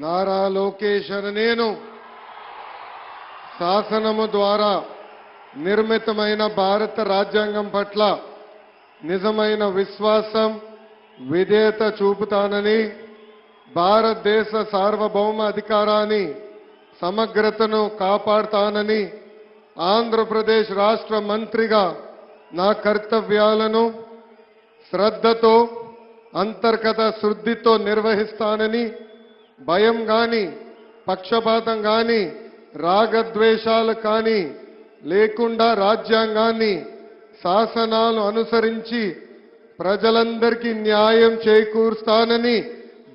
నారా లోకేష్ అనే నేను శాసనము ద్వారా నిర్మితమైన భారత రాజ్యాంగం పట్ల నిజమైన విశ్వాసం విధేయత చూపుతానని భారతదేశ సార్వభౌమ అధికారాన్ని సమగ్రతను కాపాడుతానని ఆంధ్రప్రదేశ్ రాష్ట్ర మంత్రిగా నా కర్తవ్యాలను శ్రద్ధతో అంతర్గత శుద్ధితో నిర్వహిస్తానని భయం గాని పక్షపాతం గాని రాగద్వేషాలు కానీ లేకుండా రాజ్యాంగాన్ని శాసనాలు అనుసరించి ప్రజలందరికీ న్యాయం చేకూరుస్తానని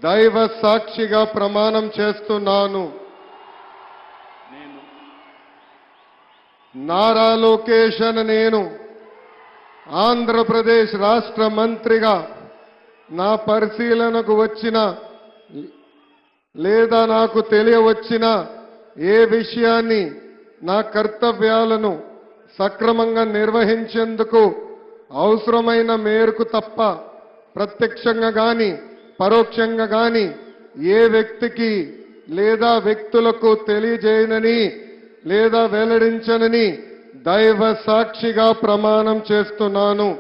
దైవ సాక్షిగా ప్రమాణం చేస్తున్నాను. నారా లోకేష్ అనే నేను ఆంధ్రప్రదేశ్ రాష్ట్ర మంత్రిగా నా పరిశీలనకు వచ్చిన లేదా నాకు తెలియవచ్చిన ఏ విషయాన్ని నా కర్తవ్యాలను సక్రమంగా నిర్వహించేందుకు అవసరమైన మేరకు తప్ప ప్రత్యక్షంగా గాని పరోక్షంగా గాని ఏ వ్యక్తికి లేదా వ్యక్తులకు తెలియజేయనని లేదా వెల్లడించనని దైవ సాక్షిగా ప్రమాణం చేస్తున్నాను.